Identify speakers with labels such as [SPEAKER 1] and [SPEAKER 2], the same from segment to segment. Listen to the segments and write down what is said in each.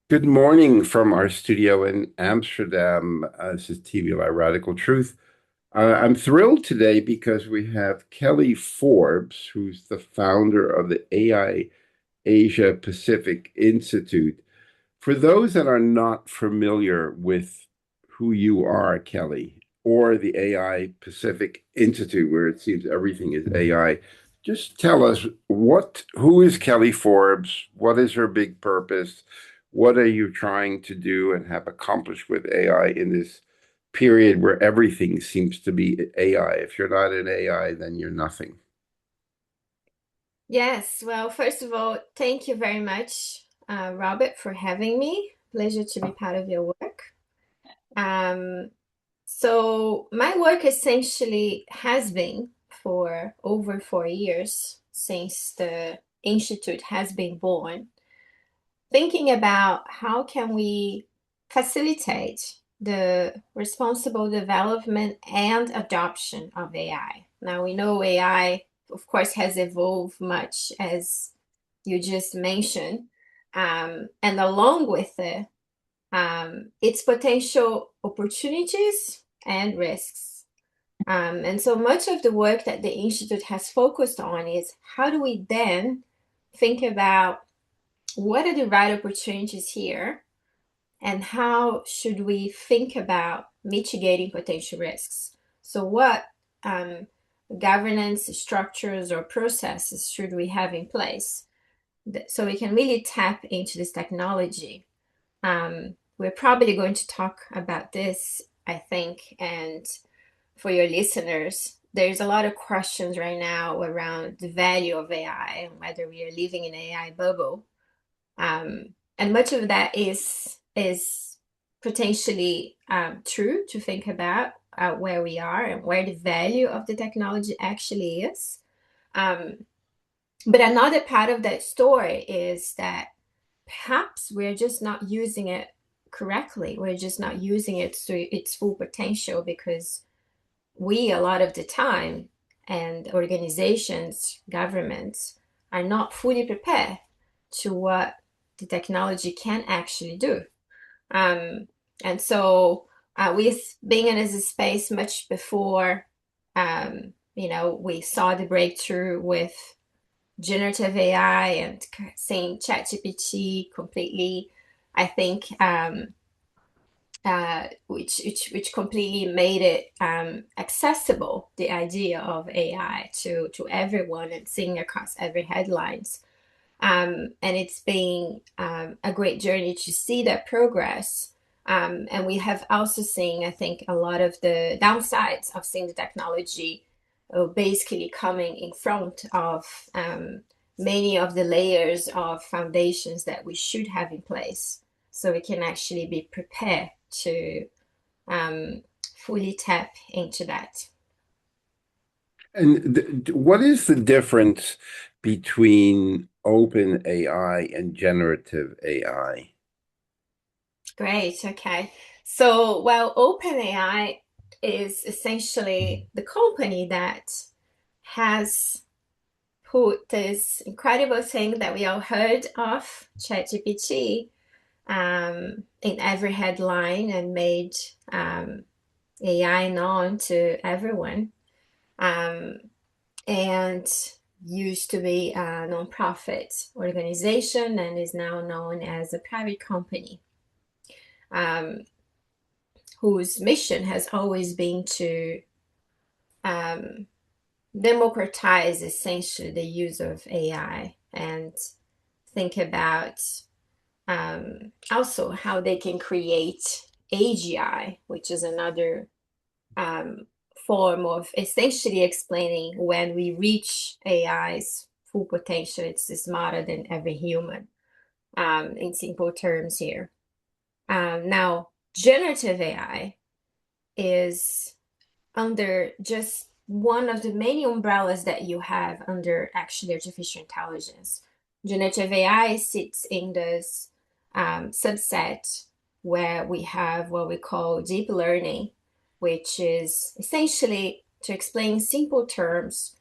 [SPEAKER 1] Good morning from our studio in Amsterdam. This is TBLI Radical Truth. I'm thrilled today because we have Kelly Forbes, who's the founder of the AI Asia Pacific Institute. For those that are not familiar with who you are, Kelly, or the AI Pacific Institute, where it seems everything is AI, just tell us who is Kelly Forbes? What is her big purpose? What are you trying to do and have accomplished with AI in this period where everything seems to be AI? If you're not in AI, then you're nothing.
[SPEAKER 2] Yes, well, first of all, thank you very much, Robert, for having me. Pleasure to be part of your work. Um, so my work essentially has been for over 4 years since the Institute has been born, thinking about how can we facilitate the responsible development and adoption of AI. Now we know AI, of course, has evolved much as you just mentioned, and along with it, its potential opportunities and risks. And so much of the work that the Institute has focused on is how do we then think about what are the right opportunities here and how should we think about mitigating potential risks? So, what um, governance structures or processes should we have in place so we can really tap into this technology? We're probably going to talk about this, I think, and for your listeners, there's a lot of questions right now around the value of AI and whether we are living in an AI bubble. And much of that is potentially true to think about where we are and where the value of the technology actually is. Um, but another part of that story is that perhaps we're just not using it correctly. We're just not using it to its full potential because we, a lot of the time, and organizations, governments, are not fully prepared to what the technology can actually do. Um, and so, with being in this space much before, we saw the breakthrough with generative AI and seeing ChatGPT completely, I think, which completely made it accessible, the idea of AI to everyone and seeing across every headlines. And it's been a great journey to see that progress. And we have also seen, I think, a lot of the downsides of seeing the technology basically coming in front of many of the layers of foundations that we should have in place so we can actually be prepared to um, fully tap into that.
[SPEAKER 1] And what is the difference between open AI and generative AI?
[SPEAKER 2] Great. Okay. So, well, OpenAI is essentially the company that has put this incredible thing that we all heard of, ChatGPT, in every headline and made AI known to everyone. Um, and used to be a nonprofit organization and is now known as a private company. Um, whose mission has always been to um, democratize essentially the use of AI and think about also how they can create AGI, which is another um, form of essentially explaining when we reach AI's full potential, it's smarter than every human, in simple terms here. Now, generative AI is under just one of the many umbrellas that you have under actually artificial intelligence. Generative AI sits in this subset where we have what we call deep learning, which is essentially, to explain simple terms,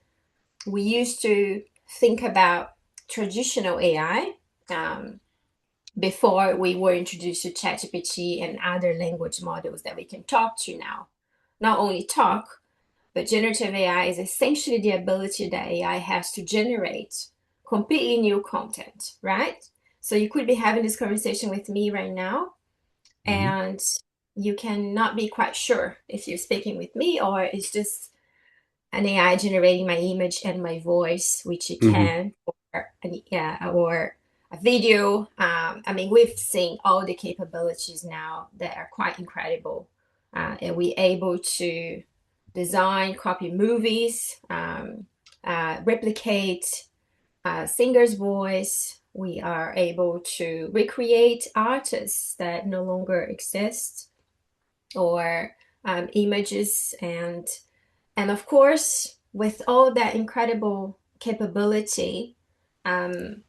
[SPEAKER 2] we used to think about traditional AI, um, before we were introduced to ChatGPT and other language models that we can talk to now. Not only talk, but generative AI is essentially the ability that AI has to generate completely new content, right? So you could be having this conversation with me right now,
[SPEAKER 1] Mhm.
[SPEAKER 2] and you cannot be quite sure if you're speaking with me or it's just an AI generating my image and my voice, which it
[SPEAKER 1] Mhm.
[SPEAKER 2] can, or yeah, or a video. I mean, we've seen all the capabilities now that are quite incredible, and we're able to design, copy movies, replicate singer's voice. We are able to recreate artists that no longer exist, or images, and of course, with all that incredible capability, um,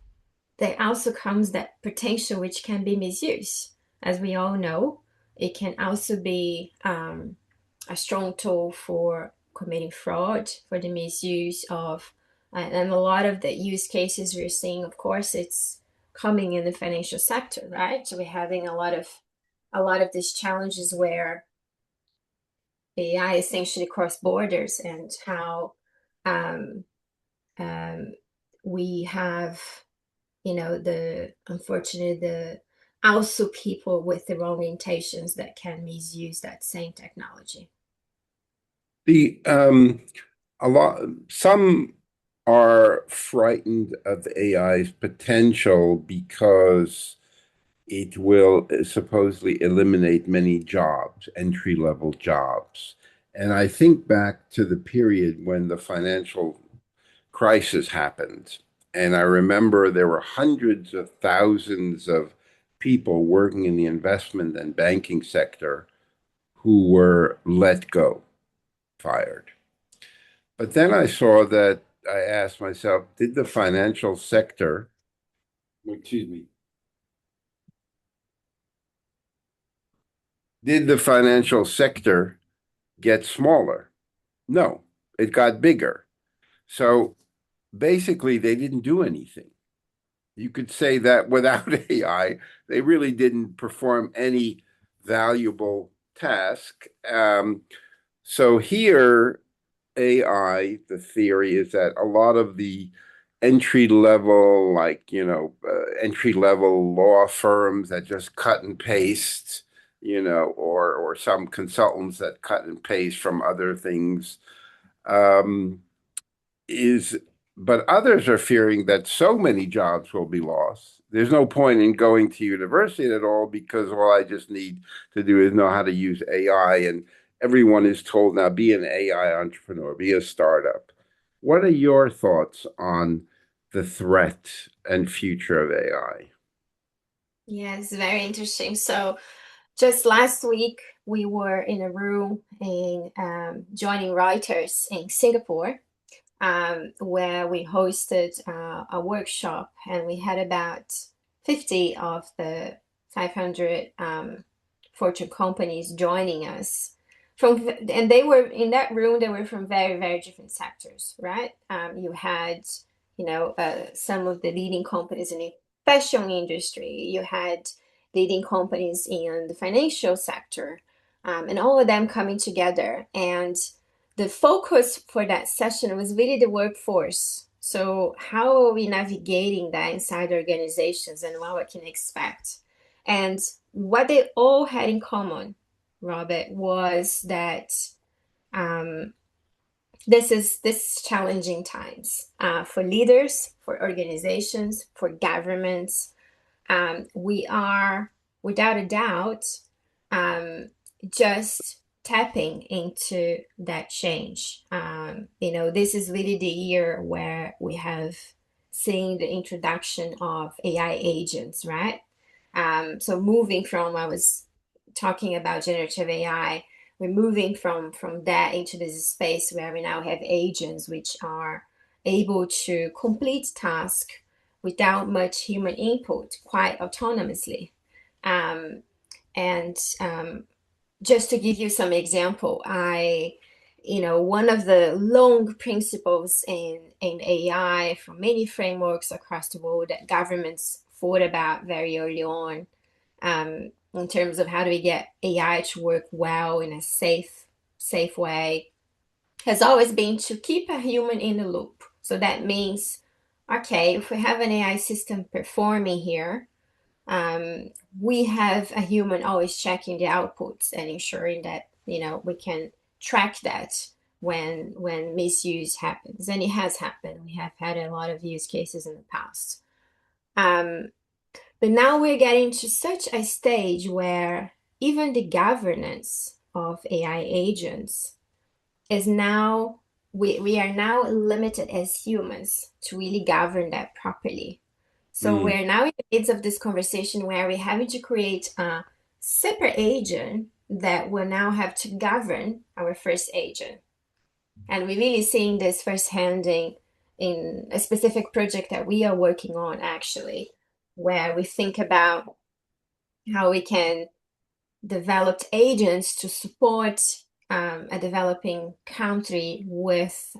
[SPEAKER 2] there also comes that potential which can be misused. As we all know, it can also be a strong tool for committing fraud, for the misuse of, and a lot of the use cases we're seeing, of course, it's coming in the financial sector, right? So we're having a lot of these challenges where AI essentially cross borders, and how um, um, we have, the unfortunate, the also people with the wrong intentions that can misuse that same technology.
[SPEAKER 1] The a lot some are frightened of AI's potential because it will supposedly eliminate many jobs, entry-level jobs. And I think back to the period when the financial crisis happened. And I remember there were hundreds of thousands of people working in the investment and banking sector who were let go, fired. But then I saw that I asked myself, did the financial sector, excuse me, did the financial sector get smaller? No, it got bigger. So basically, they didn't do anything. You could say that without AI, they really didn't perform any valuable task. So here, AI, the theory is that a lot of the entry level, like, entry level law firms that just cut and paste, or some consultants that cut and paste from other things, um, is, but others are fearing that so many jobs will be lost. There's no point in going to university at all because all I just need to do is know how to use AI. And everyone is told now, be an AI entrepreneur, be a startup. What are your thoughts on the threat and future of AI?
[SPEAKER 2] Yes, very interesting. So just last week, we were in a room in joining Reuters in Singapore, where we hosted a workshop, and we had about 50 of the 500 Fortune companies joining us. And they were in that room, they were from very, very different sectors, right? You had, some of the leading companies in the fashion industry, you had leading companies in the financial sector, and all of them coming together. And the focus for that session was really the workforce. So, how are we navigating that inside organizations and what we can expect? And what they all had in common, Robert, was that um, this challenging times for leaders, for organizations, for governments. We are, without a doubt, um, just tapping into that change. This is really the year where we have seen the introduction of AI agents, right? So moving from, I was talking about generative AI, we're moving from that into this space where we now have agents which are able to complete tasks without much human input, quite autonomously. Um, and just to give you some example, one of the long principles in AI from many frameworks across the world that governments thought about very early on, in terms of how do we get AI to work well in a safe way, has always been to keep a human in the loop. So that means, okay, if we have an AI system performing here, um, we have a human always checking the outputs and ensuring that we can track that when misuse happens, and it has happened. We have had a lot of use cases in the past, um, but now we're getting to such a stage where even the governance of AI agents is now, we are now limited as humans to really govern that properly. So
[SPEAKER 1] Mm.
[SPEAKER 2] we're now in the midst of this conversation where we're having to create a separate agent that will now have to govern our first agent. And we're really seeing this firsthand in a specific project that we are working on, actually, where we think about how we can develop agents to support a developing country with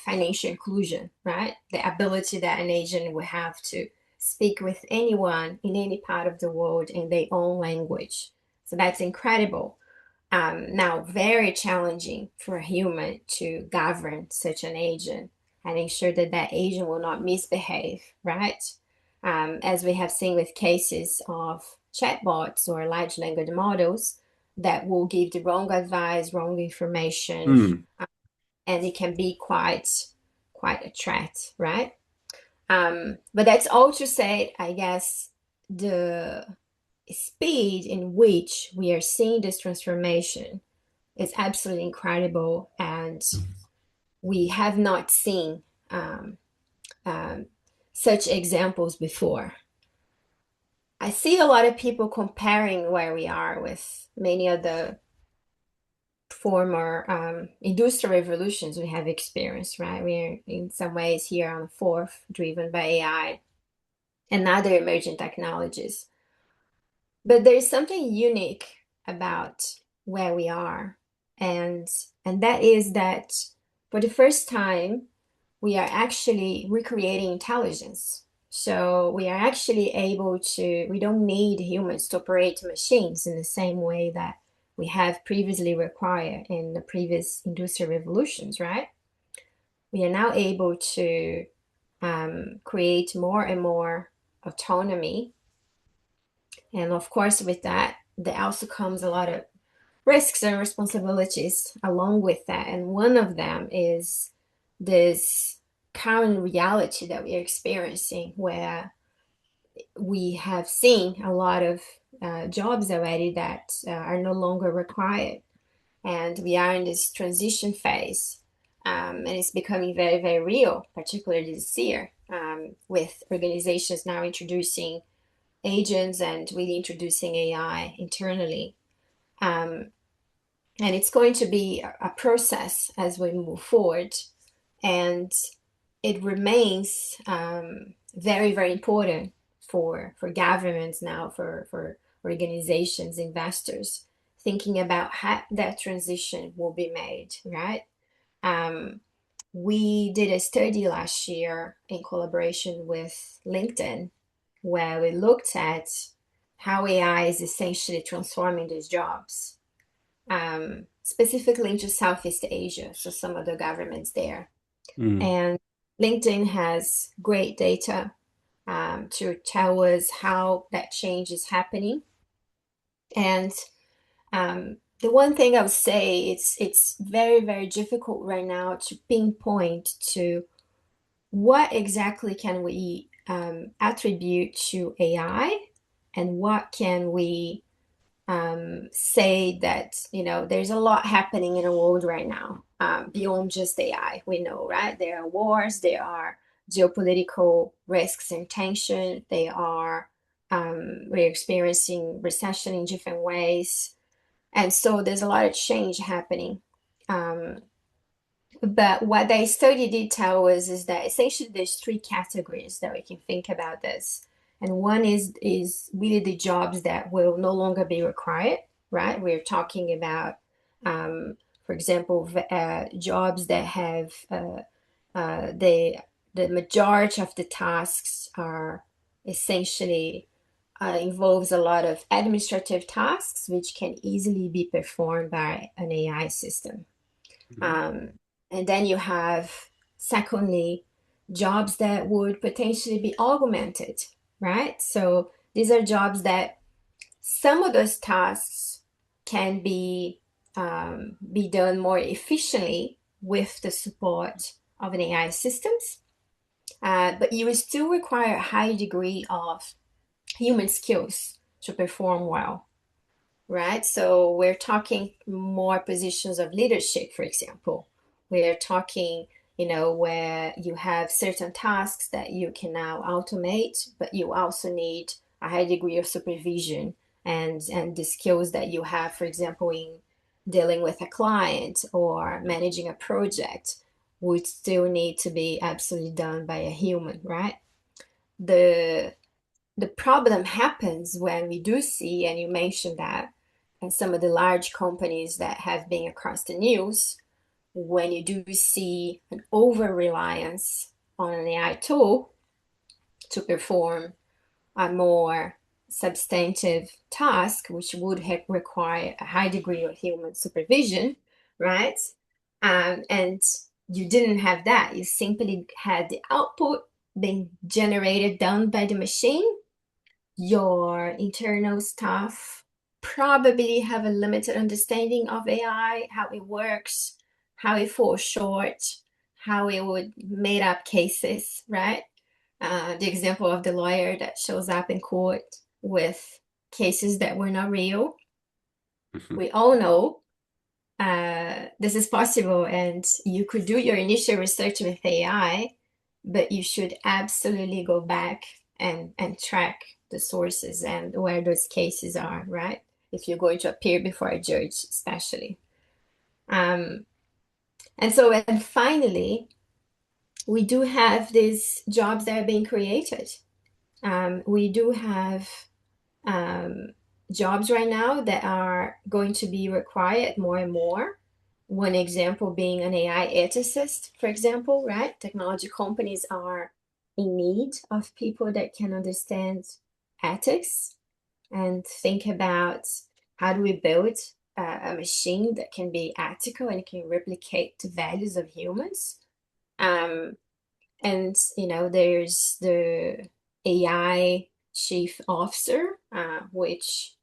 [SPEAKER 2] financial inclusion, right? The ability that an agent will have to speak with anyone in any part of the world in their own language. So that's incredible. Now, very challenging for a human to govern such an agent and ensure that that agent will not misbehave, right? As we have seen with cases of chatbots or large language models that will give the wrong advice, wrong information,
[SPEAKER 1] Mm.
[SPEAKER 2] and it can be quite a threat, right? But that's all to say, I guess, the speed in which we are seeing this transformation is absolutely incredible, and we have not seen um, um, such examples before. I see a lot of people comparing where we are with many of the former industrial revolutions we have experienced, right? We're in some ways here on the fourth, driven by AI and other emerging technologies. But there's something unique about where we are, and that is that for the first time we are actually recreating intelligence. So we are actually able to, we don't need humans to operate machines in the same way that we have previously required in the previous industrial revolutions, right? We are now able to create more and more autonomy. And of course, with that, there also comes a lot of risks and responsibilities along with that. And one of them is this current reality that we are experiencing, where we have seen a lot of jobs already that are no longer required. And we are in this transition phase. And it's becoming very, very real, particularly this year, with organizations now introducing agents and really introducing AI internally. Um, and it's going to be a process as we move forward. And it remains very, very important for governments now, for organizations, investors, thinking about how that transition will be made, right? Um, we did a study last year in collaboration with LinkedIn where we looked at how AI is essentially transforming these jobs, specifically into Southeast Asia, so some of the governments there.
[SPEAKER 1] Mm.
[SPEAKER 2] And LinkedIn has great data to tell us how that change is happening. And the one thing I would say, it's very, very difficult right now to pinpoint to what exactly can we attribute to AI, and what can we say that there's a lot happening in the world right now, beyond just AI. We know, right? There are wars, there are geopolitical risks and tension. We're experiencing recession in different ways, and so there's a lot of change happening. Um, but what they study did tell us is that essentially there's three categories that we can think about this. And one is really the jobs that will no longer be required, right? We're talking about, for example, jobs that have the majority of the tasks are essentially involves a lot of administrative tasks, which can easily be performed by an AI system.
[SPEAKER 1] Mhm.
[SPEAKER 2] Um, and then you have, secondly, jobs that would potentially be augmented, right? So these are jobs that some of those tasks can be done more efficiently with the support of an AI systems, but you will still require a high degree of human skills to perform well, right? So we're talking more positions of leadership, for example. We're talking, where you have certain tasks that you can now automate, but you also need a high degree of supervision and the skills that you have, for example, in dealing with a client or managing a project would still need to be absolutely done by a human, right? The the problem happens when we do see, and you mentioned that, and some of the large companies that have been across the news, when you do see an over reliance on an AI tool to perform a more substantive task, which would require a high degree of human supervision, right? And you didn't have that. You simply had the output being generated, done by the machine. Your internal staff probably have a limited understanding of AI, how it works, how it falls short, how it would made up cases, right? The example of the lawyer that shows up in court with cases that were not real.
[SPEAKER 1] Mhm.
[SPEAKER 2] We all know this is possible, and you could do your initial research with AI, but you should absolutely go back and track the sources and where those cases are, right? If you're going to appear before a judge, especially. Um, and finally, we do have these jobs that are being created. We do have um, jobs right now that are going to be required more and more. One example being an AI ethicist, for example, right? Technology companies are in need of people that can understand ethics and think about how do we build a machine that can be ethical and can replicate the values of humans. Um, and there's the AI chief officer, which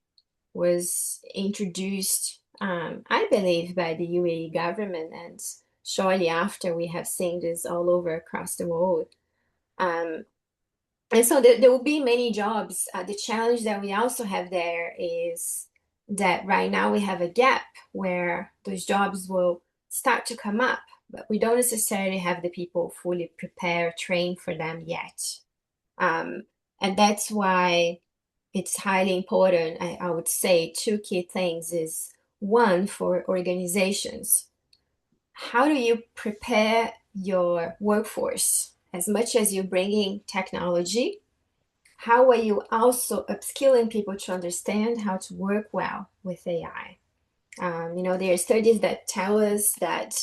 [SPEAKER 2] was introduced, I believe, by the UAE government, and shortly after we have seen this all over across the world. Um, and so there will be many jobs. The challenge that we also have there is that right now we have a gap where those jobs will start to come up, but we don't necessarily have the people fully prepared, trained for them yet. Um, and that's why it's highly important. I would say two key things is one, for organizations. How do you prepare your workforce as much as you're bringing technology? How are you also upskilling people to understand how to work well with AI? There are studies that tell us that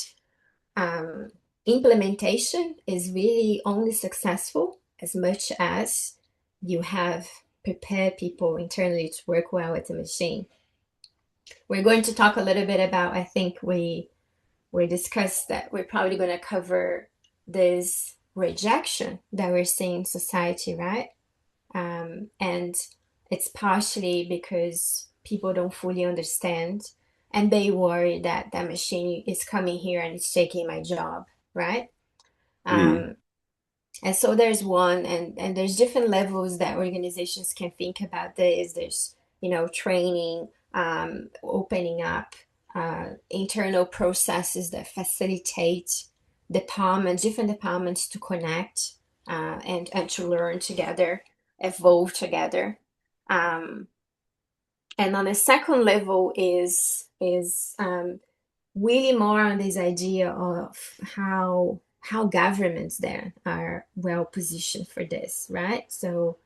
[SPEAKER 2] um, implementation is really only successful as much as you have prepared people internally to work well with the machine. We're going to talk a little bit about, I think we discussed that we're probably going to cover this rejection that we're seeing in society, right? And it's partially because people don't fully understand and they worry that that machine is coming here and it's taking my job, right?
[SPEAKER 1] Mm.
[SPEAKER 2] Um, and so there's one, and there's different levels that organizations can think about this. There's, training, opening up internal processes that facilitate different departments to connect and to learn together, evolve together. Um, and on the second level is really more on this idea of how governments there are well positioned for this, right? So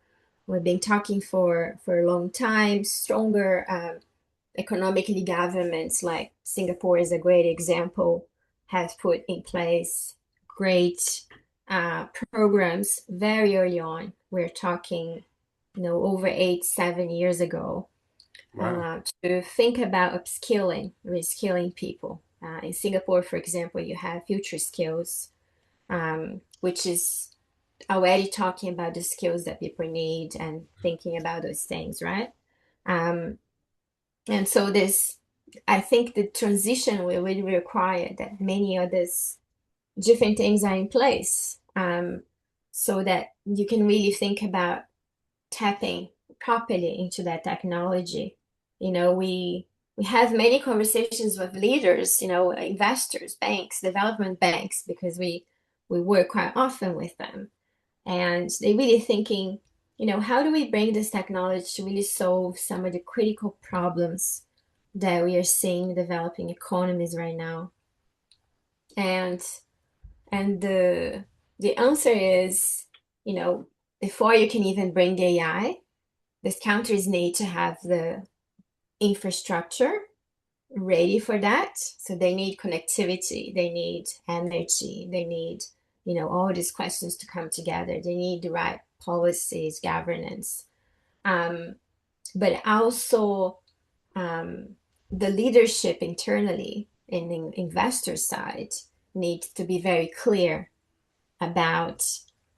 [SPEAKER 2] we've been talking for a long time. Stronger economically governments like Singapore is a great example, have put in place great programs very early on. We're talking over 8, 7 years ago,
[SPEAKER 1] Wow.
[SPEAKER 2] to think about upskilling, reskilling people. In Singapore, for example, you have future skills, which is already talking about the skills that people need and thinking about those things, right? Um, and so I think the transition will really require that many of these different things are in place, so that you can really think about tapping properly into that technology. We have many conversations with leaders, investors, banks, development banks, because we work quite often with them, and they really thinking, how do we bring this technology to really solve some of the critical problems that we are seeing in developing economies right now? And and the answer is, you know, before you can even bring AI, these countries need to have the infrastructure ready for that. So they need connectivity, they need energy, they need, all these questions to come together. They need the right policies, governance, um, but also um, the leadership internally in the investor side needs to be very clear about,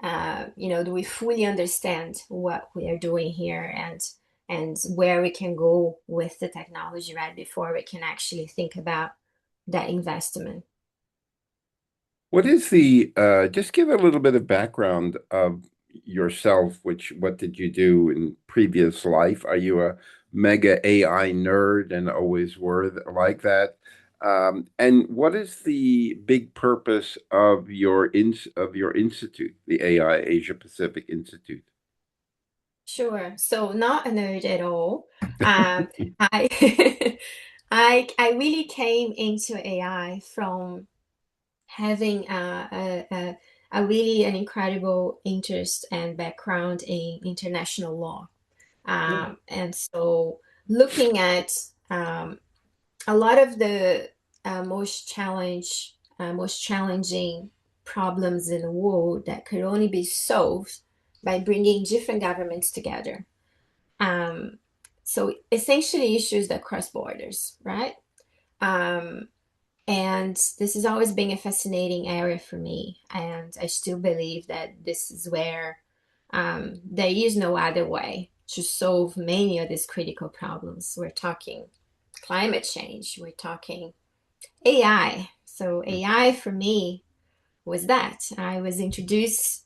[SPEAKER 2] do we fully understand what we are doing here, and where we can go with the technology, right, before we can actually think about that investment.
[SPEAKER 1] What is just give a little bit of background of yourself, what did you do in previous life? Are you a mega AI nerd and always were like that? And what is the big purpose of your institute, the AI Asia Pacific Institute?
[SPEAKER 2] Sure. So not a nerd at all. I I really came into AI from having a really an incredible interest and background in international law. And so looking at a lot of the most challenging problems in the world that could only be solved by bringing different governments together. Um, so essentially issues that cross borders, right? Um, and this has always been a fascinating area for me. And I still believe that this is where there is no other way to solve many of these critical problems. We're talking climate change, we're talking AI. So AI for me was that. I was introduced,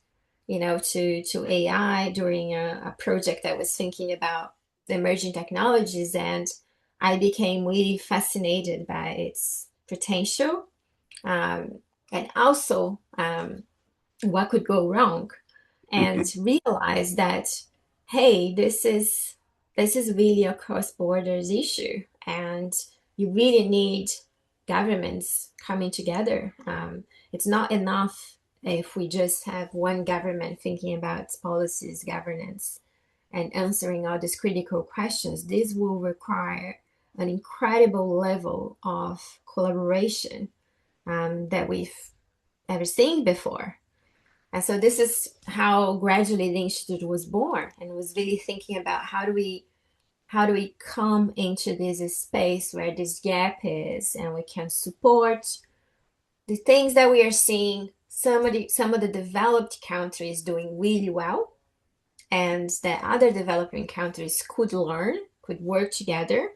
[SPEAKER 2] to AI during a project that was thinking about the emerging technologies, and I became really fascinated by its potential, and also what could go wrong, and realized that, hey, this is really a cross borders issue, and you really need governments coming together. It's not enough if we just have one government thinking about its policies, governance, and answering all these critical questions. This will require an incredible level of collaboration that we've ever seen before. And so this is how gradually the institute was born, and was really thinking about how do we come into this space where this gap is, and we can support the things that we are seeing some of the developed countries doing really well, and that other developing countries could learn, could work together,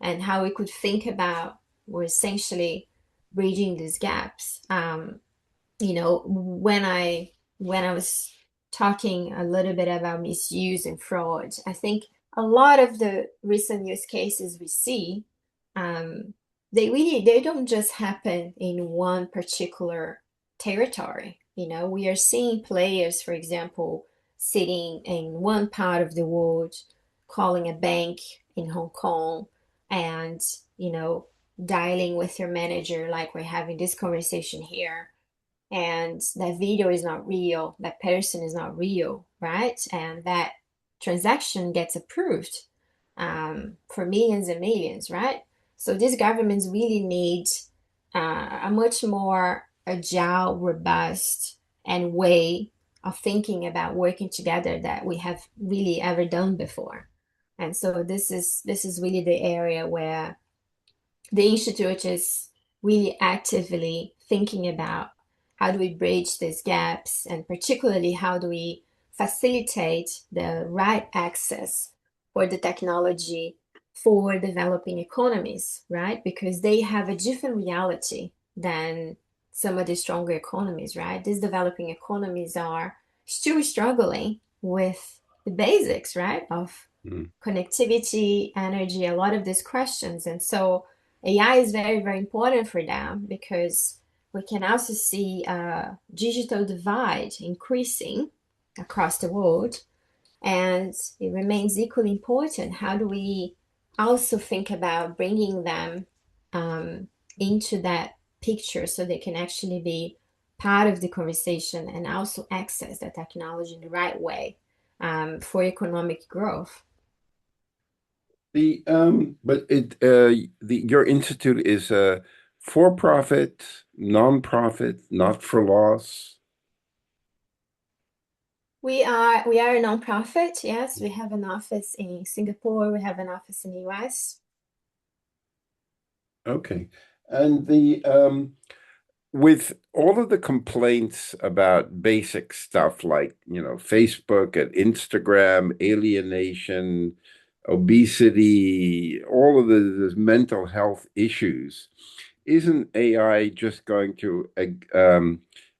[SPEAKER 2] and how we could think about, or essentially bridging these gaps. When I was talking a little bit about misuse and fraud, I think a lot of the recent use cases we see, um, they don't just happen in one particular territory. We are seeing players, for example, sitting in one part of the world, calling a bank in Hong Kong, and you know dialing with your manager like we're having this conversation here, and that video is not real, that person is not real, right? And that transaction gets approved for millions and millions, right? So these governments really need a much more agile, robust, and way of thinking about working together that we have really ever done before. And so this is really the area where the institute is really actively thinking about how do we bridge these gaps, and particularly how do we facilitate the right access for the technology for developing economies, right? Because they have a different reality than some of the stronger economies, right? These developing economies are still struggling with the basics, right, of
[SPEAKER 1] Mm.
[SPEAKER 2] connectivity, energy, a lot of these questions. And so AI is very, very important for them because we can also see a digital divide increasing across the world. And it remains equally important. How do we also think about bringing them um, into that picture so they can actually be part of the conversation and also access the technology in the right way for economic growth?
[SPEAKER 1] The but it the your institute is a for-profit, non-profit, not for loss.
[SPEAKER 2] We are a nonprofit. Yes, we have an office in Singapore. We have an office in the US.
[SPEAKER 1] Okay. And the with all of the complaints about basic stuff like, Facebook and Instagram, alienation, obesity, all of the mental health issues, isn't AI just going to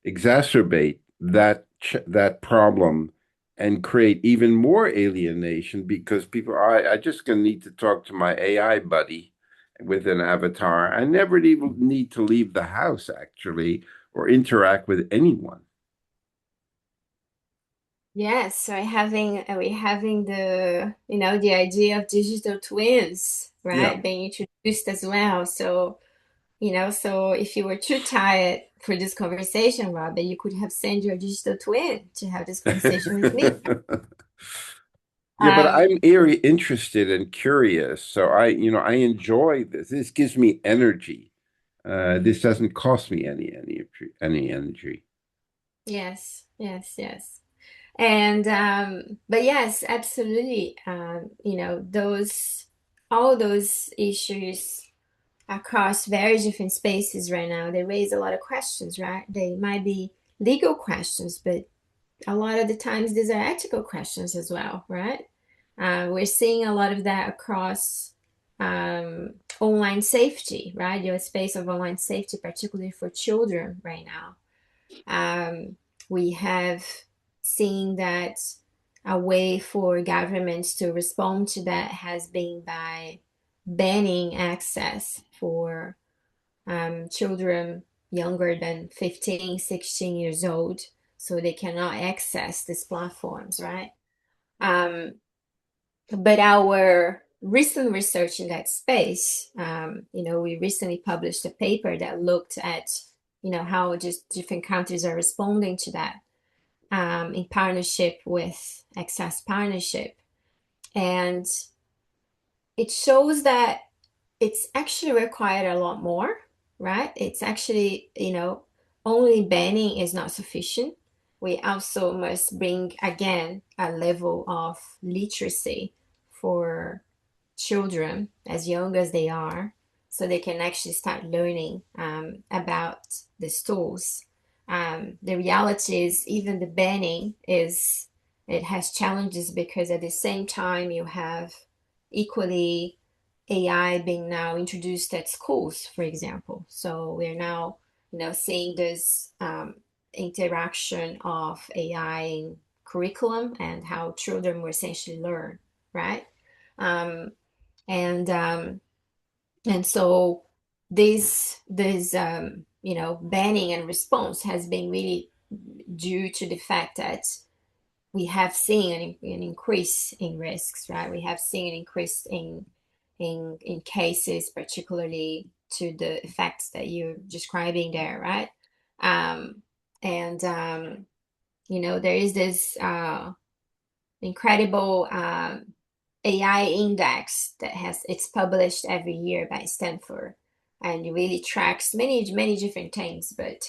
[SPEAKER 1] exacerbate that problem and create even more alienation because people are I just gonna need to talk to my AI buddy with an avatar. I never even need to leave the house actually or interact with anyone.
[SPEAKER 2] Yes, so we're having the idea of digital twins,
[SPEAKER 1] Yeah.
[SPEAKER 2] right, being introduced as well. So if you were too tired for this conversation, Robert, you could have sent your digital twin to have this conversation with me.
[SPEAKER 1] Yeah, but
[SPEAKER 2] Um,
[SPEAKER 1] I'm very interested and curious. So I enjoy this. This gives me energy. This doesn't cost me any energy.
[SPEAKER 2] yes, yes, yes. And but yes, absolutely. Those all those issues across very different spaces right now, they raise a lot of questions, right? They might be legal questions, but a lot of the times these are ethical questions as well, right? We're seeing a lot of that across online safety, right? Your space of online safety, particularly for children right now. Um, we have seen that a way for governments to respond to that has been by banning access for children younger than 15, 16 years old, so they cannot access these platforms, right? Um, but our recent research in that space, we recently published a paper that looked at, how just different countries are responding to that in partnership with Access Partnership. And it shows that it's actually required a lot more, right? It's actually, only banning is not sufficient. We also must bring again a level of literacy for children as young as they are, so they can actually start learning about these tools. The reality is, even the banning it has challenges because at the same time you have equally AI being now introduced at schools, for example. So we're now, seeing this interaction of AI in curriculum and how children will essentially learn, right? Um, and so this banning and response has been really due to the fact that we have seen an increase in risks, right? We have seen an increase in cases, particularly to the effects that you're describing there, right? Um, and there is this incredible AI index it's published every year by Stanford, and it really tracks many different things. But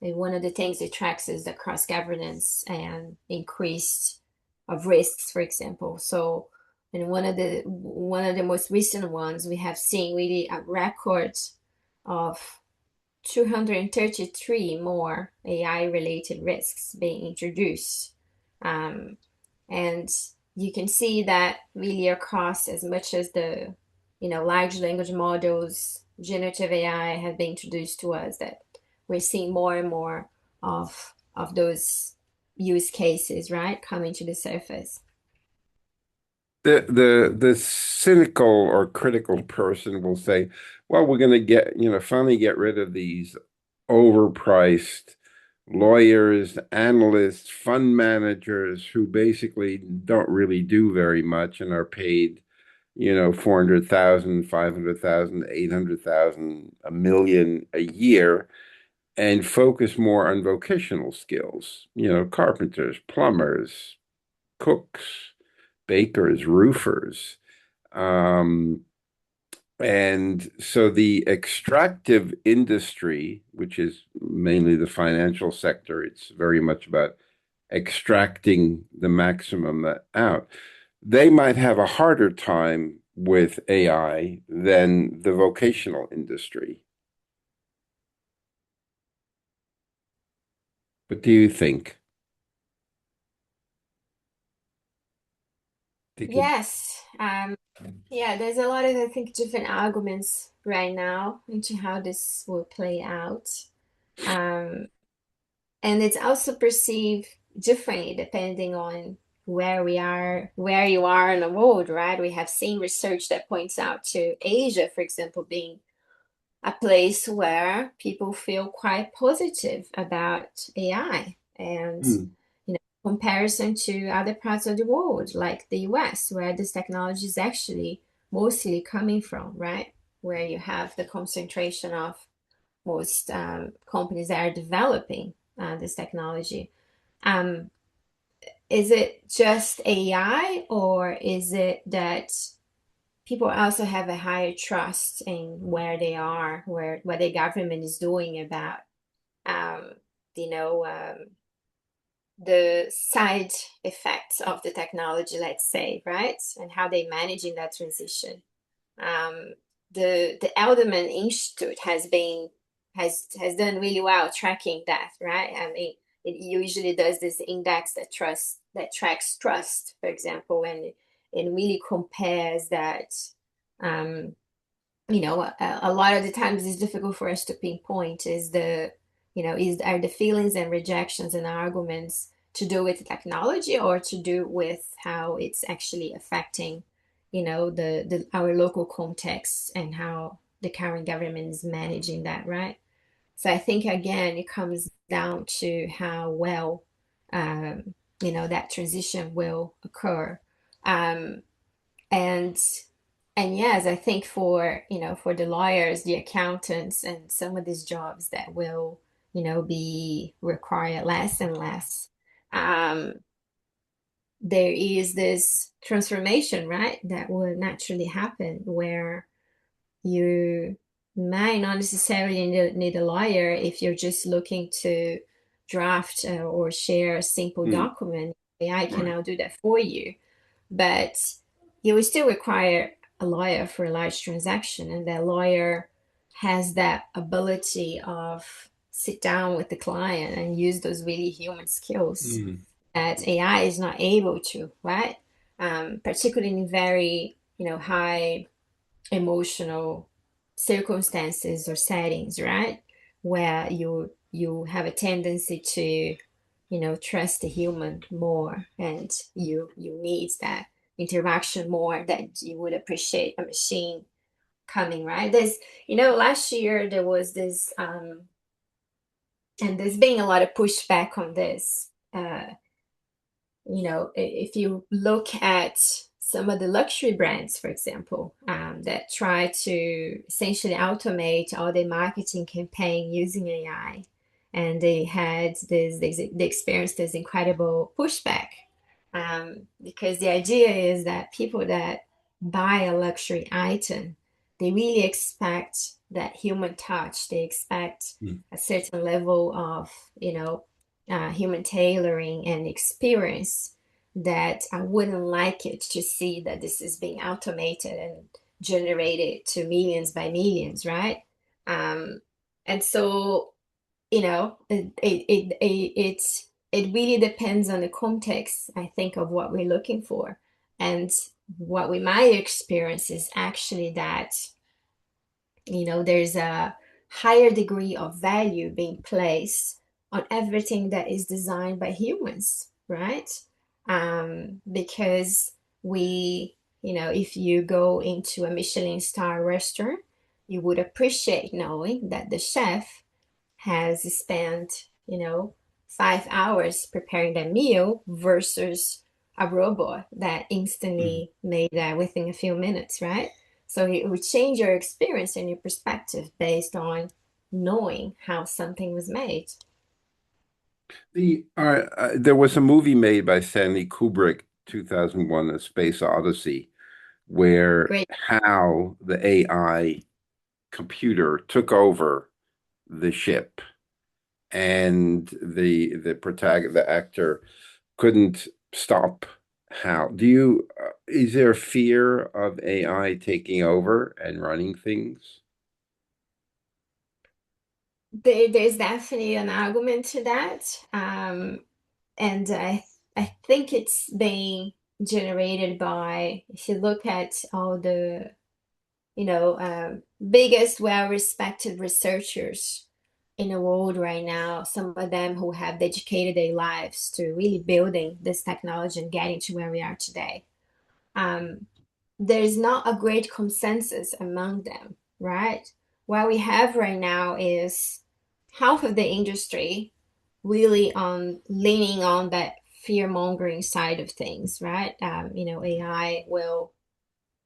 [SPEAKER 2] And one of the things it tracks is the cross governance and increase of risks, for example. So, and one of the most recent ones, we have seen really a record of 233 more AI related risks being introduced. Um, and you can see that really across as much as the, large language models, generative AI have been introduced to us, that we're seeing more and more of those use cases, right, coming to the surface.
[SPEAKER 1] The cynical or critical person will say, well, we're going to finally get rid of these overpriced lawyers, analysts, fund managers who basically don't really do very much and are paid, 400,000, 500,000, 800,000, a million a year, and focus more on vocational skills, carpenters, plumbers, cooks, bakers, roofers. Um, and so the extractive industry, which is mainly the financial sector, it's very much about extracting the maximum out. They might have a harder time with AI than the vocational industry. What do you think? Think it-
[SPEAKER 2] Yes. Yeah, there's a lot of, I think, different arguments right now into how this will play out. Um, and it's also perceived differently depending on where you are in the world, right? We have seen research that points out to Asia, for example, being a place where people feel quite positive about AI and,
[SPEAKER 1] Hmm.
[SPEAKER 2] comparison to other parts of the world, like the US, where this technology is actually mostly coming from, right? Where you have the concentration of most companies that are developing this technology. Um, is it just AI, or is it that people also have a higher trust in where they are, where what the government is doing about, um, you know, um, the side effects of the technology, let's say, right, and how they managing that transition. Um, the Elderman Institute has done really well tracking that, right? I mean, it usually does this index that tracks trust, for example, and it really compares that. Um, a lot of the times it's difficult for us to pinpoint is the, is are the feelings and rejections and arguments to do with technology or to do with how it's actually affecting, the our local context and how the current government is managing that, right? So I think again it comes down to how well, that transition will occur. Um, and and yes, I think for, for the lawyers, the accountants, and some of these jobs that will, be require less and less, um, there is this transformation, right, that will naturally happen where you might not necessarily need a lawyer if you're just looking to draft or share a simple
[SPEAKER 1] Hmm.
[SPEAKER 2] document. AI can
[SPEAKER 1] Right.
[SPEAKER 2] now do that for you, but you will still require a lawyer for a large transaction, and that lawyer has that ability of sit down with the client and use those really human skills
[SPEAKER 1] Hmm.
[SPEAKER 2] that AI is not able to, right? Particularly in very, high emotional circumstances or settings, right? Where you have a tendency to, trust the human more, and you need that interaction more that you would appreciate a machine coming, right? Last year there was this, and there's been a lot of pushback on this. If you look at some of the luxury brands, for example, that try to essentially automate all their marketing campaign using AI, and they experienced this incredible pushback, because the idea is that people that buy a luxury item, they really expect that human touch. They expect
[SPEAKER 1] Mm.
[SPEAKER 2] a certain level of, human tailoring and experience that I wouldn't like it to see that this is being automated and generated to millions by millions, right? Um, and so, it really depends on the context, I think, of what we're looking for. And what we might experience is actually that, there's a higher degree of value being placed on everything that is designed by humans, right? Because if you go into a Michelin star restaurant, you would appreciate knowing that the chef has spent, 5 hours preparing that meal versus a robot that
[SPEAKER 1] Mm.
[SPEAKER 2] instantly made that within a few minutes, right? So it would change your experience and your perspective based on knowing how something was made.
[SPEAKER 1] There was a movie made by Stanley Kubrick, 2001, A Space Odyssey, where
[SPEAKER 2] Great.
[SPEAKER 1] how the AI computer took over the ship, and the actor couldn't stop. How do you is there fear of AI taking over and running things?
[SPEAKER 2] There's definitely an argument to that. And I think it's being generated by, if you look at all the biggest well-respected researchers in the world right now, some of them who have dedicated their lives to really building this technology and getting to where we are today. Um, there's not a great consensus among them, right? What we have right now is half of the industry really on leaning on that fear mongering side of things, right? AI will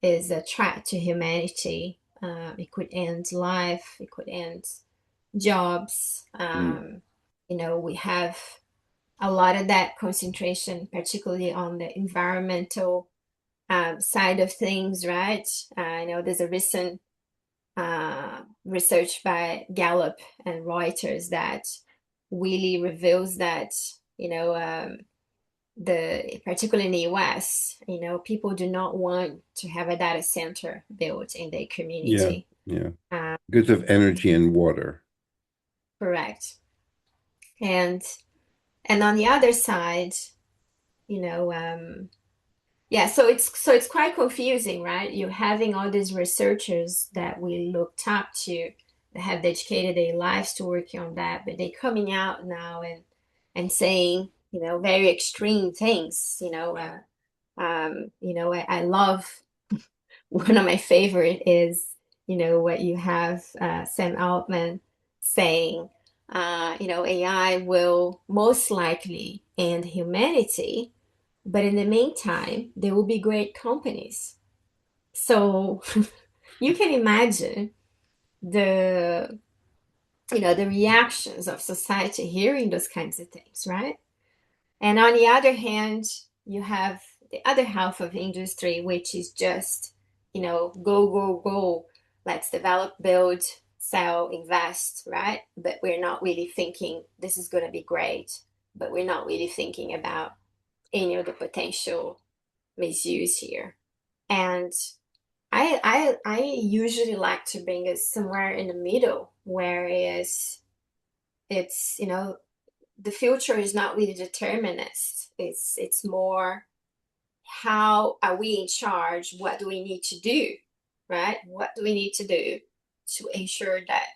[SPEAKER 2] is a threat to humanity. It could end life, it could end jobs.
[SPEAKER 1] Mm.
[SPEAKER 2] We have a lot of that concentration, particularly on the environmental side of things, right? I know there's a recent research by Gallup and Reuters that really reveals that, you know, um, particularly in the US, people do not want to have a data center built in their
[SPEAKER 1] Yeah,
[SPEAKER 2] community.
[SPEAKER 1] yeah.
[SPEAKER 2] Uh,
[SPEAKER 1] Because of energy and water.
[SPEAKER 2] Correct. And on the other side, you know, um, yeah, so it's quite confusing, right? You're having all these researchers that we looked up to that have dedicated their lives to working on that, but they're coming out now and saying, very extreme things. I love one of my favorite is, what you have Sam Altman saying, AI will most likely end humanity, but in the meantime, there will be great companies. So you can imagine the, the reactions of society hearing those kinds of things, right? And on the other hand, you have the other half of industry, which is just, go, go, go. Let's develop, build, sell, invest, right? But we're not really thinking this is going to be great. But we're not really thinking about any of the potential misuse here. And I usually like to bring it somewhere in the middle, where it's the future is not really determinist. It's more, how are we in charge? What do we need to do? Right? What do we need to do to ensure that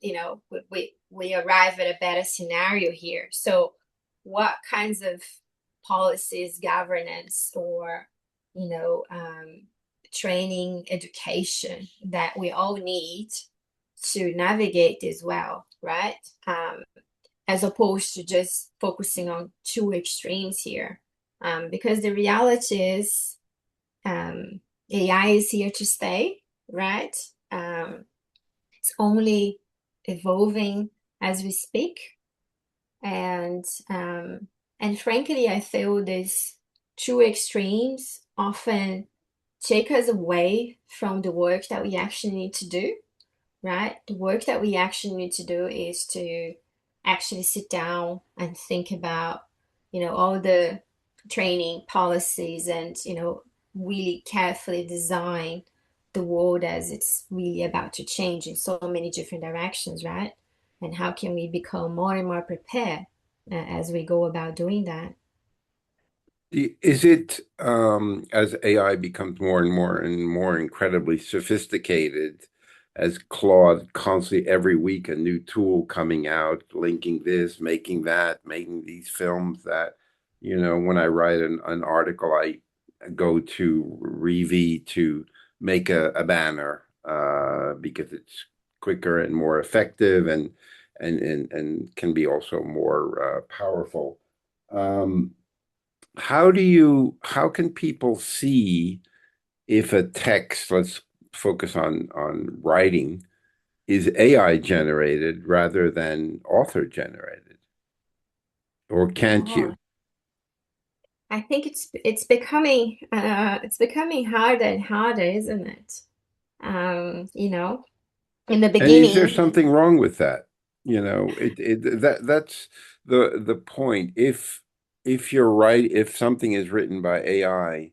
[SPEAKER 2] we arrive at a better scenario here? So what kinds of policies, governance, or you know um, training, education that we all need to navigate as well, right? As opposed to just focusing on two extremes here. Because the reality is, AI is here to stay, right? It's only evolving as we speak. And frankly, I feel these two extremes often take us away from the work that we actually need to do, right? The work that we actually need to do is to actually sit down and think about, all the training policies and, really carefully design the world as it's really about to change in so many different directions, right? And how can we become more and more prepared as we go about doing that?
[SPEAKER 1] Is it as AI becomes more and more and more incredibly sophisticated, as Claude constantly every week a new tool coming out, linking this, making that, making these films that, when I write an article, I go to Revi to make a banner because it's quicker and more effective and can be also more powerful. Um, how can people see if a text, let's focus on writing, is AI generated rather than author generated? Or can't
[SPEAKER 2] Oh,
[SPEAKER 1] you?
[SPEAKER 2] I think it's becoming harder and harder, isn't it? In the
[SPEAKER 1] And is there
[SPEAKER 2] beginning,
[SPEAKER 1] something wrong with that? That's the point. If you're right, if something is written by AI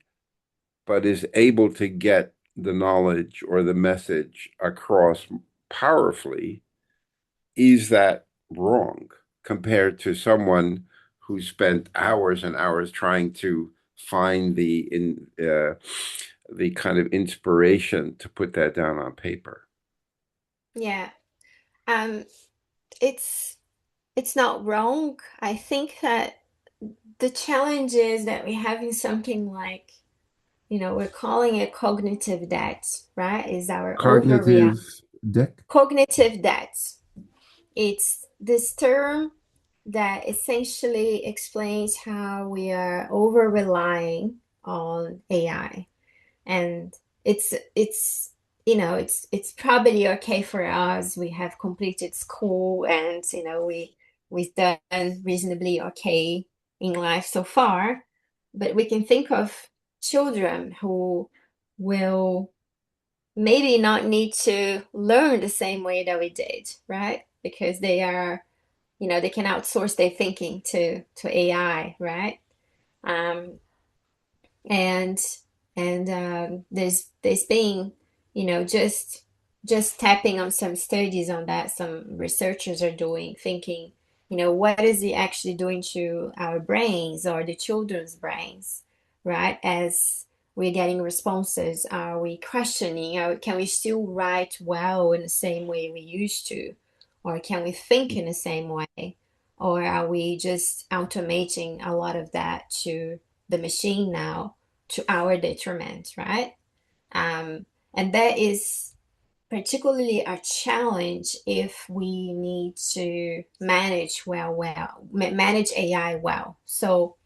[SPEAKER 1] but is able to get the knowledge or the message across powerfully, is that wrong compared to someone who spent hours and hours trying to find the kind of inspiration to put that down on paper?
[SPEAKER 2] yeah, um, it's it's not wrong. I think that the challenge is that we're having something like, we're calling it cognitive debt, right? Is our overreact
[SPEAKER 1] Cognitive deck?
[SPEAKER 2] cognitive debt. It's this term that essentially explains how we are over relying on AI. And it's it's probably okay for us. We have completed school and we've done reasonably okay in life so far. But we can think of children who will maybe not need to learn the same way that we did, right? Because they can outsource their thinking to AI, right? Um, and there's been, just tapping on some studies on that some researchers are doing, thinking, what is it actually doing to our brains or the children's brains, right? As we're getting responses, are we questioning, can we still write well in the same way we used to, or can we think in the same way, or are we just automating a lot of that to the machine now, to our detriment, right? Um, and that is particularly a challenge if we need to manage AI well. So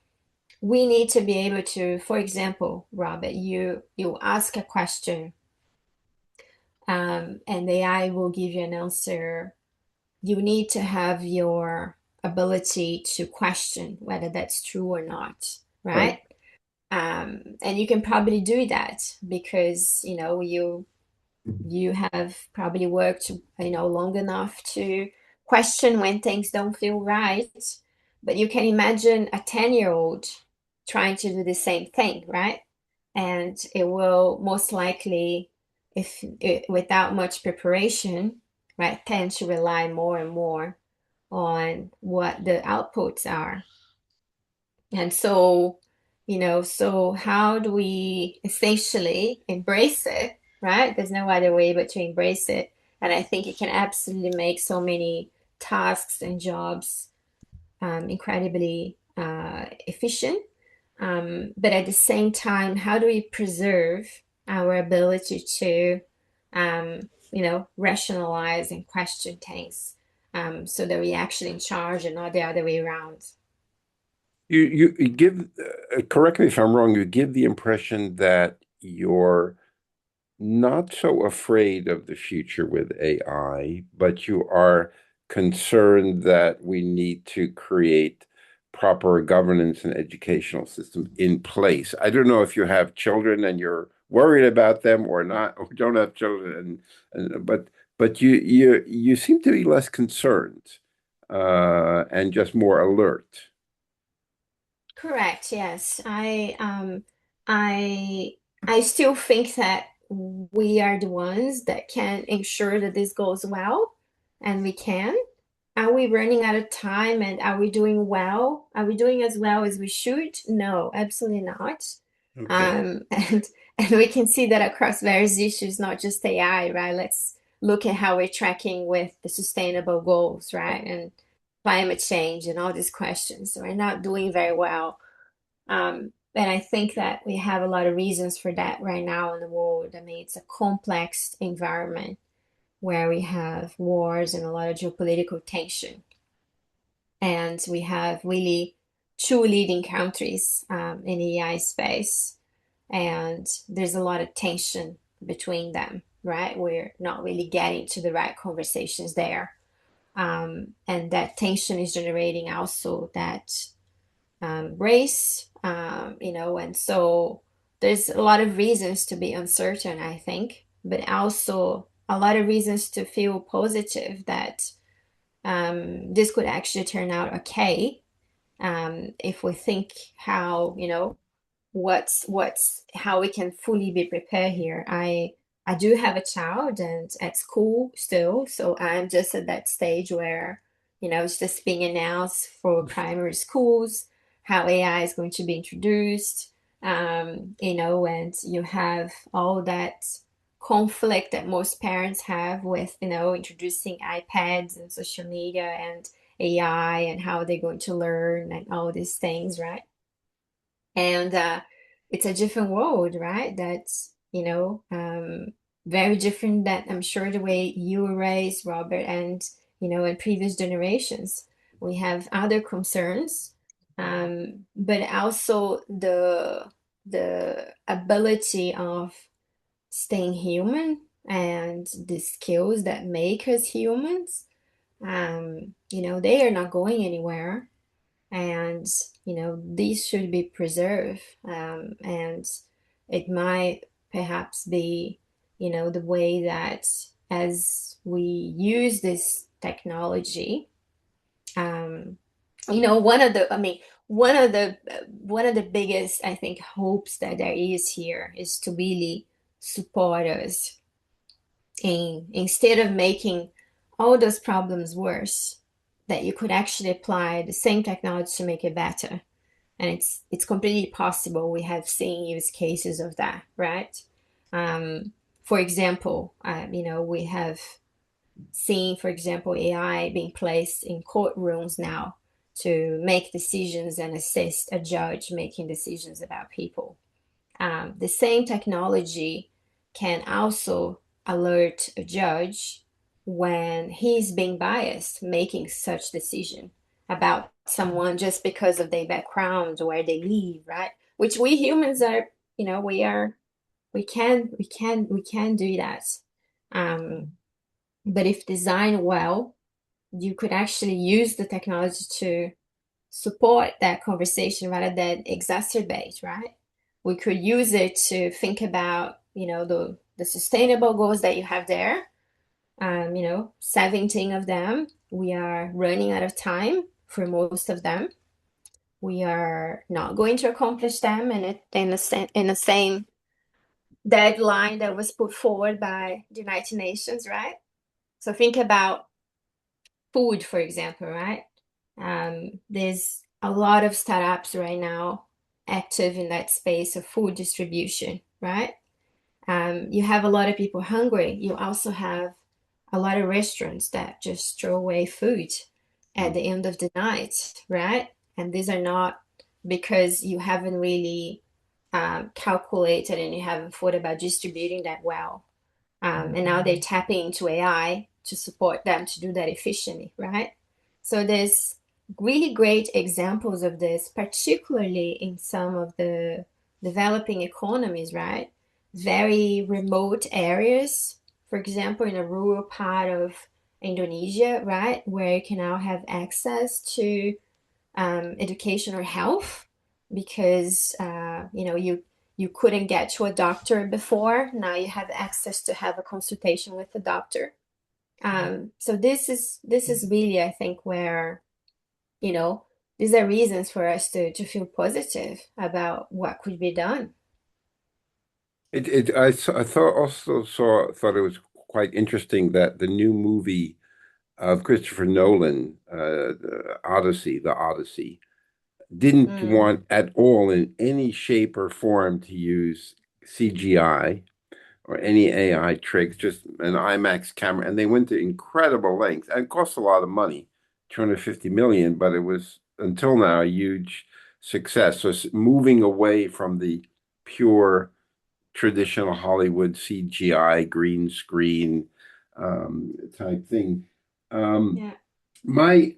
[SPEAKER 2] we need to be able to, for example, Robert, you ask a question, and AI will give you an answer. You need to have your ability to question whether that's true or not,
[SPEAKER 1] Right.
[SPEAKER 2] right? And you can probably do that because you have probably worked long enough to question when things don't feel right. But you can imagine a 10-year-old trying to do the same thing, right? And it will most likely, if without much preparation, right, tend to rely more and more on what the outputs are. And so, so how do we essentially embrace it, right? There's no other way but to embrace it. And I think it can absolutely make so many tasks and jobs incredibly efficient. But at the same time, how do we preserve our ability to, rationalize and question things, so that we're actually in charge and not the other way around?
[SPEAKER 1] You give, correct me if I'm wrong, you give the impression that you're not so afraid of the future with AI, but you are concerned that we need to create proper governance and educational systems in place. I don't know if you have children and you're worried about them or not, or don't have children, but but you seem to be less concerned and just more alert.
[SPEAKER 2] Correct, yes. I I still think that we are the ones that can ensure that this goes well, and we can. Are we running out of time and are we doing well? Are we doing as well as we should? No, absolutely not.
[SPEAKER 1] Okay.
[SPEAKER 2] And and we can see that across various issues, not just AI, right? Let's look at how we're tracking with the sustainable goals, right? And climate change and all these questions. So we're not doing very well. And I think that we have a lot of reasons for that right now in the world. I mean, it's a complex environment where we have wars and a lot of geopolitical tension. And we have really two leading countries in the AI space. And there's a lot of tension between them, right? We're not really getting to the right conversations there. And that tension is generating also that race, and so there's a lot of reasons to be uncertain, I think, but also a lot of reasons to feel positive that this could actually turn out okay if we think how, what's how we can fully be prepared here. I do have a child and at school still, so I'm just at that stage where, it's just being announced for primary schools how AI is going to be introduced. And you have all that conflict that most parents have with, introducing iPads and social media and AI and how they're going to learn and all these things, right? And it's a different world, right? That's, very different that I'm sure the way you were raised, Robert, and, in previous generations. We have other concerns, but also the ability of staying human and the skills that make us humans, they are not going anywhere, and these should be preserved, and it might perhaps be the way that as we use this technology, um, one of the I mean one of the biggest, I think, hopes that there is here is to really support us in, instead of making all those problems worse, that you could actually apply the same technology to make it better. And it's completely possible. We have seen use cases of that, right? For example, we have seen, for example, AI being placed in courtrooms now to make decisions and assist a judge making decisions about people. The same technology can also alert a judge when he's being biased, making such decision about someone just because of their background or where they live, right? Which we humans are, we can do that. Um, but if designed well, you could actually use the technology to support that conversation rather than exacerbate, right? We could use it to think about, the sustainable goals that you have there. 17 of them. We are running out of time for most of them. We are not going to accomplish them in the same deadline that was put forward by the United Nations, right? So think about food, for example, right? There's a lot of startups right now active in that space of food distribution, right? You have a lot of people hungry. You also have a lot of restaurants that just throw away food at the end of the night, right? And these are not because you haven't really calculated and you haven't thought about distributing that well. And now they're tapping into AI to support them to do that efficiently, right? So there's really great examples of this, particularly in some of the developing economies, right? Very remote areas, for example, in a rural part of Indonesia, right, where you can now have access to education or health because you couldn't get to a doctor before. Now you have access to have a consultation with a doctor. So this is really, I think, where, you know, these are reasons for us to feel positive about what could be done.
[SPEAKER 1] I thought it was quite interesting that the new movie of Christopher Nolan, the Odyssey, didn't
[SPEAKER 2] Mm,
[SPEAKER 1] want at all in any shape or form to use CGI or any AI tricks, just an IMAX camera. And they went to incredible lengths and it cost a lot of money, 250 million, but it was until now a huge success. So it's moving away from the pure traditional Hollywood CGI green screen type thing. Um,
[SPEAKER 2] yeah.
[SPEAKER 1] my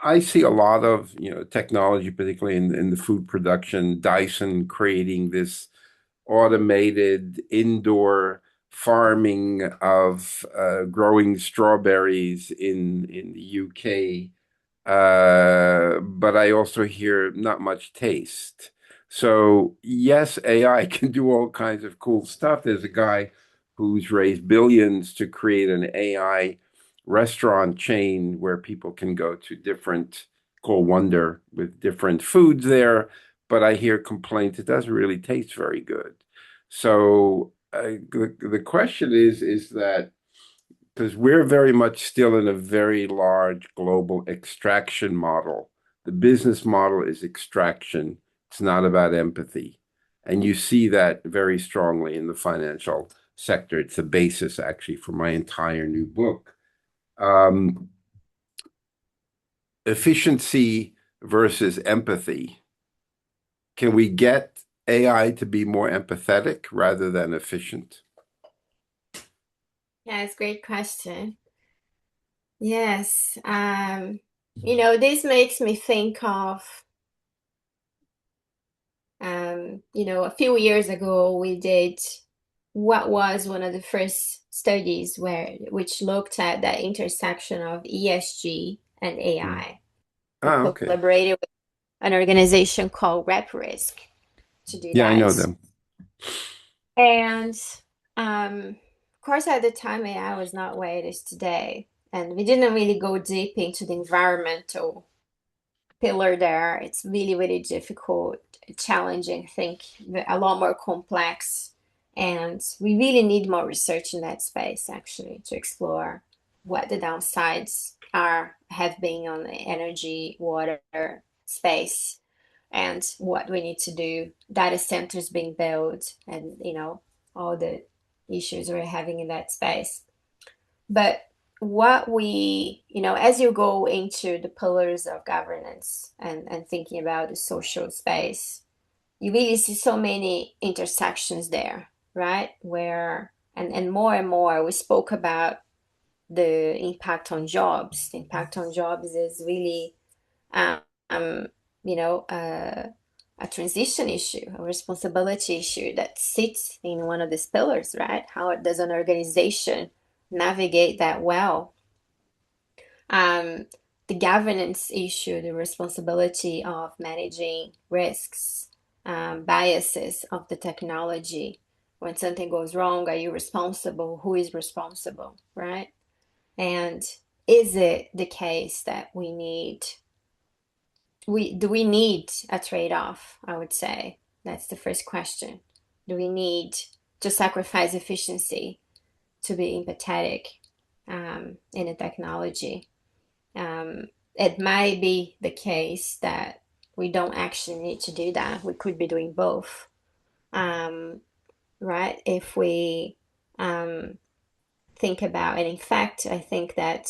[SPEAKER 1] I see a lot of, technology, particularly in the food production, Dyson creating this automated indoor farming of growing strawberries in the UK, but I also hear not much taste. So yes, AI can do all kinds of cool stuff. There's a guy who's raised billions to create an AI restaurant chain where people can go to different, called Wonder, with different foods there. But I hear complaints it doesn't really taste very good. So the question is that because we're very much still in a very large global extraction model. The business model is extraction. It's not about empathy. And you see that very strongly in the financial sector. It's the basis actually for my entire new book. Um, Efficiency versus empathy. Can we get AI to be more empathetic rather than efficient?
[SPEAKER 2] Yeah, it's a great question. Yes. This makes me think of, a few years ago we did what was one of the first studies which looked at the intersection of ESG and
[SPEAKER 1] Hmm.
[SPEAKER 2] AI. We
[SPEAKER 1] Ah, okay.
[SPEAKER 2] collaborated with an organization called Rep Risk to do
[SPEAKER 1] Yeah, I know
[SPEAKER 2] that.
[SPEAKER 1] them.
[SPEAKER 2] And of course, at the time, AI was not where it is today. And we didn't really go deep into the environmental pillar there. It's really, really difficult, challenging, I think, a lot more complex. And we really need more research in that space, actually, to explore what the downsides have been on the energy, water space, and what we need to do. Data centers being built, and all the issues we're having in that space. But as you go into the pillars of governance and thinking about the social space, you really see so many intersections there, right? Where, and more, we spoke about the impact on jobs. The impact on jobs is really, um, a transition issue, a responsibility issue that sits in one of these pillars, right? How does an organization navigate that well? Um, the governance issue, the responsibility of managing risks, biases of the technology. When something goes wrong, are you responsible? Who is responsible, right? And is it the case that we need a trade-off? I would say that's the first question. Do we need to sacrifice efficiency to be empathetic in the technology? It might be the case that we don't actually need to do that. We could be doing both, um, right? If we um, think about it. In fact, I think that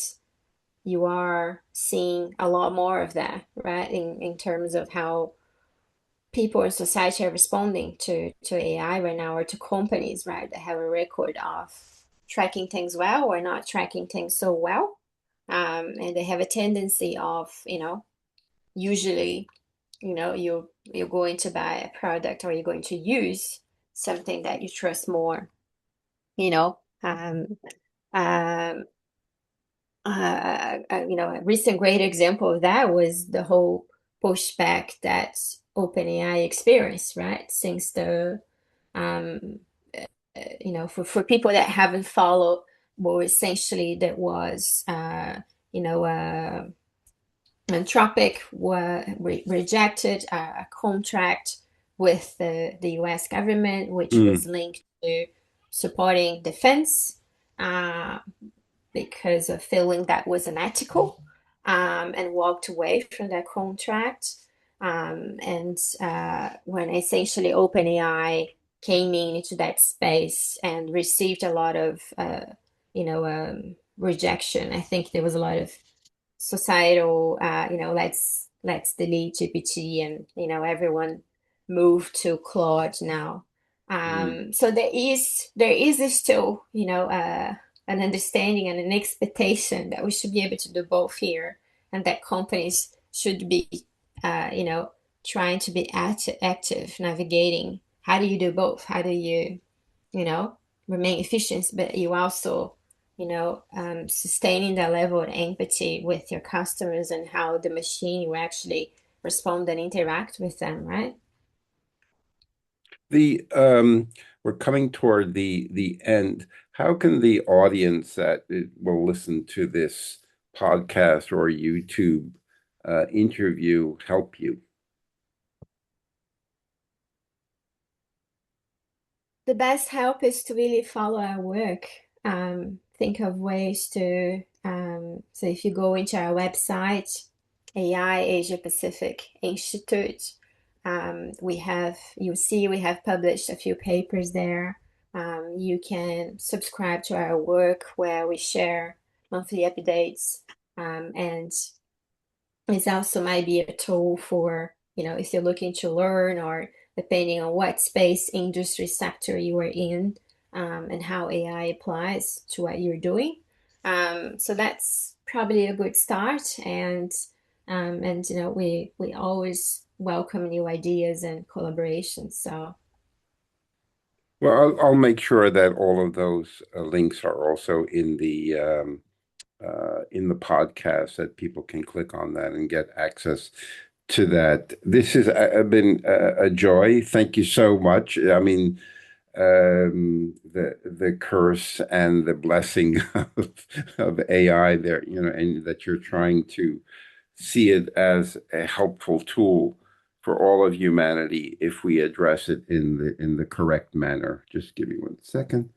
[SPEAKER 2] you are seeing a lot more of that, right? In terms of how people in society are responding to AI right now, or to companies, right, that have a record of tracking things well or not tracking things so well. And they have a tendency of, usually, you're going to buy a product, or you're going to use something that you trust more, you know. Um, a recent great example of that was the whole pushback that OpenAI experienced, right? Since the, um, for people that haven't followed well, essentially there was, you know, Anthropic rejected a contract with the US government, which was
[SPEAKER 1] Mm,
[SPEAKER 2] linked to supporting defense. Uh, because of feeling that was unethical, and walked away from that contract. And when essentially OpenAI came into that space and received a lot of, rejection, I think there was a lot of societal, let's delete GPT, and everyone moved to Claude now.
[SPEAKER 1] mm.
[SPEAKER 2] So there is still an understanding and an expectation that we should be able to do both here, and that companies should be trying to be active navigating. How do you do both? How do you you know, remain efficient, but you also, sustaining that level of empathy with your customers and how the machine will actually respond and interact with them, right?
[SPEAKER 1] The We're coming toward the end. How can the audience that will listen to this podcast or YouTube interview help you?
[SPEAKER 2] The best help is to really follow our work. Think of ways to, so if you go into our website, AI Asia Pacific Institute, you'll see we have published a few papers there. You can subscribe to our work where we share monthly updates, and it also might be a tool for, if you're looking to learn, or depending on what space industry sector you are in, and how AI applies to what you're doing. So that's probably a good start. And we always welcome new ideas and collaborations. So
[SPEAKER 1] Well, I'll make sure that all of those links are also in the podcast that people can click on that and get access to that. This has been a joy. Thank you so much. I mean, the curse and the blessing of AI there, and that you're trying to see it as a helpful tool for all of humanity if we address it in the correct manner. Just give me one second.